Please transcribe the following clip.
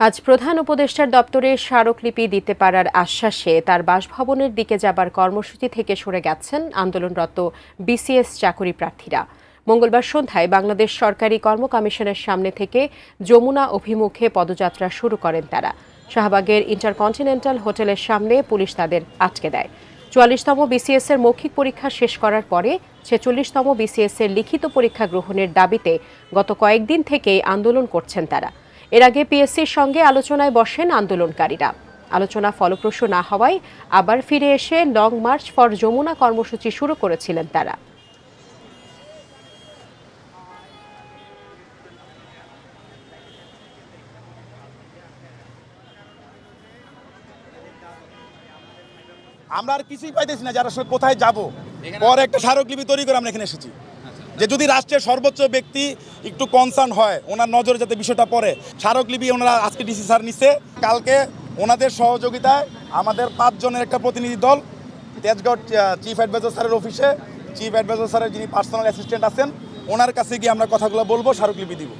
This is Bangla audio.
আজ প্রধান উপদেষ্টার দপ্তরে স্মারকলিপি দিতে পারার আশ্বাসে তার বাসভবনের দিকে যাবার কর্মসূচি থেকে সরে গেছেন আন্দোলনরত বিসিএস চাকরি প্রার্থীরা। মঙ্গলবার সন্ধ্যায় বাংলাদেশ সরকারি কর্ম কমিশনের সামনে থেকে যমুনা অভিমুখে পদযাত্রা শুরু করেন তারা। শাহবাগের ইন্টারকন্টিনেন্টাল হোটেলের সামনে পুলিশ তাদের আটকে দেয়। ৪৪তম বিসিএস এর মৌখিক পরীক্ষা শেষ করার পরে ৪৬তম বিসিএস এর লিখিত পরীক্ষা গ্রহণের দাবিতে গত কয়েকদিন থেকেই আন্দোলন করছেন তারা। এর আগে পিএসসির সঙ্গে আলোচনায় বসেন আন্দোলনকারীরা। আলোচনা ফলপ্রসূ না হওয়ায় আবার ফিরে এসে লং মার্চ ফর যমুনা কর্মসূচি শুরু করেছিলেন তারা। আমরা আর কিছুই পাইতেছি না, যারা আসলে কোথায় যাব। পরে একটা স্মারকলিপি তৈরি করে আমরা এখানে এসেছি, যে যদি রাষ্ট্রের সর্বোচ্চ ব্যক্তি একটু কনসার্ন হয়, ওনার নজরে যাতে বিষয়টা পড়ে। স্মারকলিপি ওনারা আজকে ডিসি স্যার নিচ্ছে, কালকে ওনাদের সহযোগিতায় আমাদের 5 জনের একটা প্রতিনিধি দল তেজগাঁও চিফ অ্যাডভাইজার স্যারের অফিসে, চিফ অ্যাডভাইজার স্যারের যিনি পার্সোনাল অ্যাসিস্ট্যান্ট আছেন, ওনার কাছে গিয়ে আমরা কথাগুলো বলবো, স্মারকলিপি দিব।